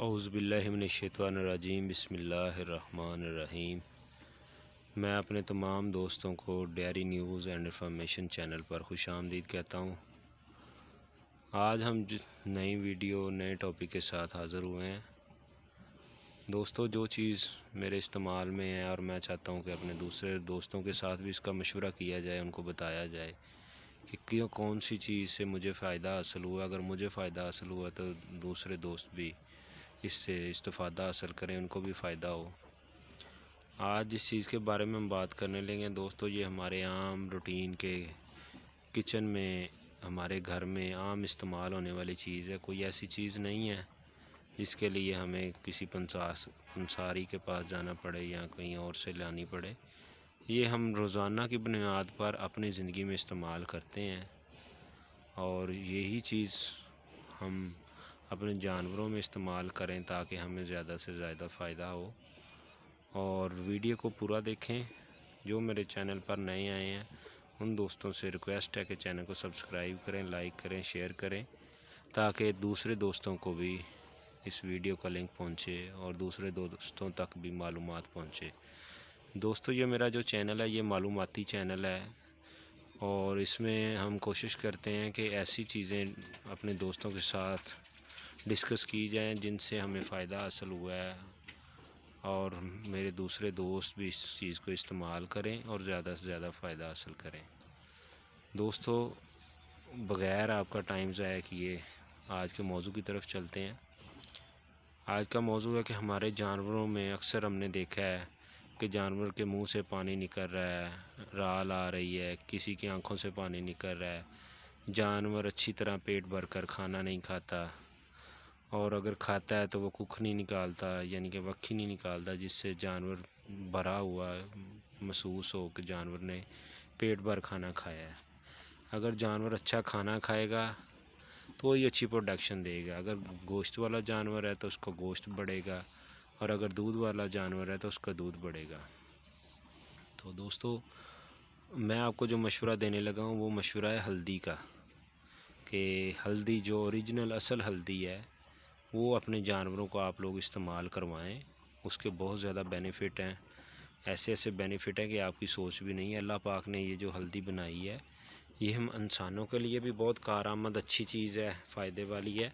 औज़ुबिल्लाहिमिनश्शैतानिर्रजीम बिस्मिल्लाहिर्रहमानिर्रहीम। मैं अपने तमाम दोस्तों को dairy news and information channel पर खुशामदीद कहता हूँ। आज हम नई वीडियो नए टॉपिक के साथ हाज़िर हुए हैं। दोस्तों, जो चीज़ मेरे इस्तेमाल में है और मैं चाहता हूँ कि अपने दूसरे दोस्तों के साथ भी इसका मशवरा किया जाए, उनको बताया जाए कि क्यों कौन सी चीज़ से मुझे फ़ायदा हासिल हुआ। अगर मुझे फ़ायदा हासिल हुआ तो दूसरे दोस्त भी इससे इस्तिफ़ादा हासिल करें, उनको भी फ़ायदा हो। आज जिस चीज़ के बारे में हम बात करने लगे दोस्तों, ये हमारे आम रूटीन के किचन में, हमारे घर में आम इस्तेमाल होने वाली चीज़ है। कोई ऐसी चीज़ नहीं है जिसके लिए हमें किसी पंसारी के पास जाना पड़े या कहीं और से लानी पड़े। ये हम रोज़ाना की बुनियाद पर अपनी ज़िंदगी में इस्तेमाल करते हैं और यही चीज़ हम अपने जानवरों में इस्तेमाल करें ताकि हमें ज़्यादा से ज़्यादा फ़ायदा हो। और वीडियो को पूरा देखें। जो मेरे चैनल पर नए आए हैं उन दोस्तों से रिक्वेस्ट है कि चैनल को सब्सक्राइब करें, लाइक करें, शेयर करें ताकि दूसरे दोस्तों को भी इस वीडियो का लिंक पहुंचे और दूसरे दोस्तों तक भी मालूमात पहुंचे। दोस्तों, ये मेरा जो चैनल है ये मालूमाती चैनल है और इसमें हम कोशिश करते हैं कि ऐसी चीज़ें अपने दोस्तों के साथ डिस्कस की जाएं जिनसे हमें फ़ायदा हासिल हुआ है और मेरे दूसरे दोस्त भी इस चीज़ को इस्तेमाल करें और ज़्यादा से ज़्यादा फ़ायदा हासिल करें। दोस्तों, बग़ैर आपका टाइम ज़ाया किए आज के मौजू की तरफ चलते हैं। आज का मौजू है कि हमारे जानवरों में अक्सर हमने देखा है कि जानवर के मुंह से पानी निकल रहा है, राल आ रही है, किसी की आंखों से पानी निकल रहा है। जानवर अच्छी तरह पेट भर कर खाना नहीं खाता और अगर खाता है तो वो कुख नहीं निकालता, यानी कि वक्खी नहीं निकालता, जिससे जानवर भरा हुआ महसूस हो कि जानवर ने पेट भर खाना खाया है। अगर जानवर अच्छा खाना खाएगा तो ही अच्छी प्रोडक्शन देगा। अगर गोश्त वाला जानवर है तो उसका गोश्त बढ़ेगा और अगर दूध वाला जानवर है तो उसका दूध बढ़ेगा। तो दोस्तों, मैं आपको जो मशवरा देने लगा हूँ वो मशवरा है हल्दी का, कि हल्दी जो ओरिजिनल असल हल्दी है वो अपने जानवरों को आप लोग इस्तेमाल करवाएं। उसके बहुत ज़्यादा बेनिफ़िट हैं, ऐसे ऐसे बेनिफ़िट हैं कि आपकी सोच भी नहीं है। अल्लाह पाक ने ये जो हल्दी बनाई है ये हम इंसानों के लिए भी बहुत कारआमद अच्छी चीज़ है, फ़ायदे वाली है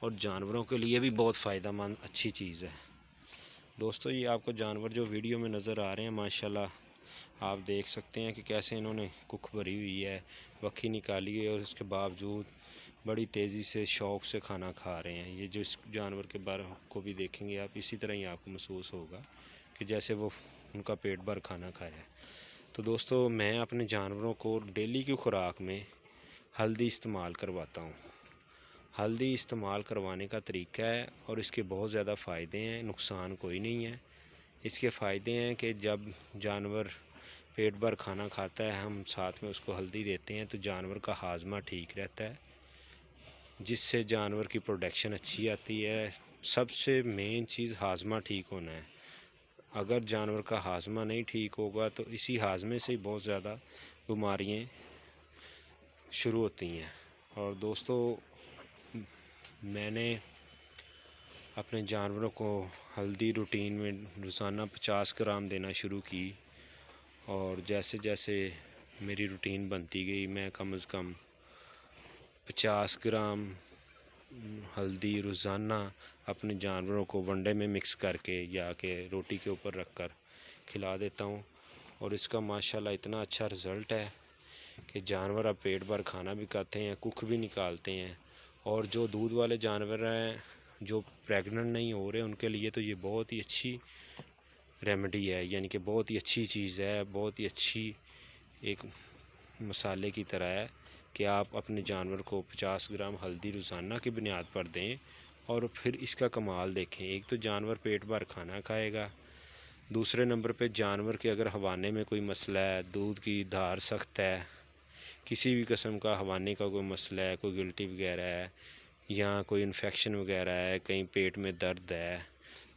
और जानवरों के लिए भी बहुत फ़ायदेमंद अच्छी चीज़ है। दोस्तों, ये आपको जानवर जो वीडियो में नज़र आ रहे हैं माशाल्लाह आप देख सकते हैं कि कैसे इन्होंने कुख भरी हुई है, वक्खी निकाली है और उसके बावजूद बड़ी तेज़ी से शौक़ से खाना खा रहे हैं। ये जो इस जानवर के बारे को भी देखेंगे आप, इसी तरह ही आपको महसूस होगा कि जैसे वो उनका पेट भर खाना खाया है। तो दोस्तों, मैं अपने जानवरों को डेली की खुराक में हल्दी इस्तेमाल करवाता हूँ। हल्दी इस्तेमाल करवाने का तरीका है और इसके बहुत ज़्यादा फ़ायदे हैं, नुकसान कोई नहीं है। इसके फ़ायदे हैं कि जब जानवर पेट भर खाना खाता है, हम साथ में उसको हल्दी देते हैं तो जानवर का हाजमा ठीक रहता है, जिससे जानवर की प्रोडक्शन अच्छी आती है। सबसे मेन चीज़ हाजमा ठीक होना है। अगर जानवर का हाजमा नहीं ठीक होगा तो इसी हाजमे से ही बहुत ज़्यादा बीमारियां शुरू होती हैं। और दोस्तों, मैंने अपने जानवरों को हल्दी रूटीन में रोज़ाना 50 ग्राम देना शुरू की और जैसे जैसे मेरी रूटीन बनती गई मैं कम से कम 50 ग्राम हल्दी रोज़ाना अपने जानवरों को वनडे में मिक्स करके या के रोटी के ऊपर रखकर खिला देता हूँ और इसका माशाल्लाह इतना अच्छा रिज़ल्ट है कि जानवर अब पेट भर खाना भी खाते हैं, कुख भी निकालते हैं। और जो दूध वाले जानवर हैं जो प्रेग्नेंट नहीं हो रहे, उनके लिए तो ये बहुत ही अच्छी रेमेडी है, यानी कि बहुत ही अच्छी चीज़ है, बहुत ही अच्छी एक मसाले की तरह है कि आप अपने जानवर को 50 ग्राम हल्दी रोज़ाना की बुनियाद पर दें और फिर इसका कमाल देखें। एक तो जानवर पेट भर खाना खाएगा, दूसरे नंबर पे जानवर के अगर हवाने में कोई मसला है, दूध की धार सख्त है, किसी भी किस्म का हवाने का कोई मसला है, कोई गिल्टी वगैरह है या कोई इन्फेक्शन वगैरह है, कहीं पेट में दर्द है,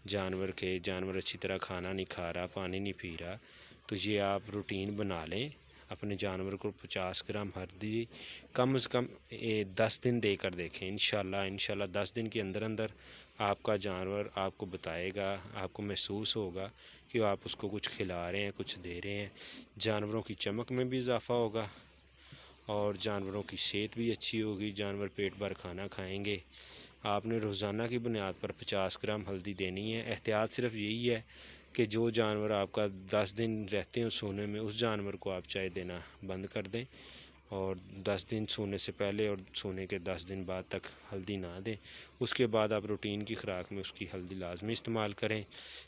जानवर अच्छी तरह खाना नहीं खा रहा, पानी नहीं पी रहा, तो ये आप रूटीन बना लें। अपने जानवर को 50 ग्राम हल्दी कम से कम 10 दिन देकर देखें। इंशाल्लाह 10 दिन के अंदर अंदर आपका जानवर आपको बताएगा, आपको महसूस होगा कि आप उसको कुछ खिला रहे हैं, कुछ दे रहे हैं। जानवरों की चमक में भी इजाफ़ा होगा और जानवरों की सेहत भी अच्छी होगी, जानवर पेट भर खाना खाएंगे। आपने रोज़ाना की बुनियाद पर 50 ग्राम हल्दी देनी है। एहतियात सिर्फ यही है कि जो जानवर आपका 10 दिन रहते हैं सोने में, उस जानवर को आप चाय देना बंद कर दें और 10 दिन सोने से पहले और सोने के 10 दिन बाद तक हल्दी ना दें। उसके बाद आप रूटीन की खुराक में उसकी हल्दी लाजमी इस्तेमाल करें।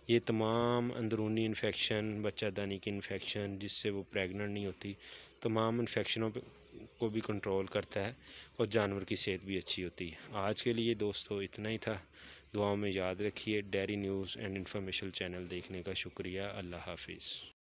ये तमाम अंदरूनी इन्फेक्शन, बच्चादानी की इन्फेक्शन जिससे वो प्रेग्नेंट नहीं होती, तमाम इन्फेक्शनों को भी कंट्रोल करता है और जानवर की सेहत भी अच्छी होती है। आज के लिए दोस्तों इतना ही था। दुआओं में याद रखिए। Dairy news and information channel देखने का शुक्रिया। अल्लाह हाफिज़।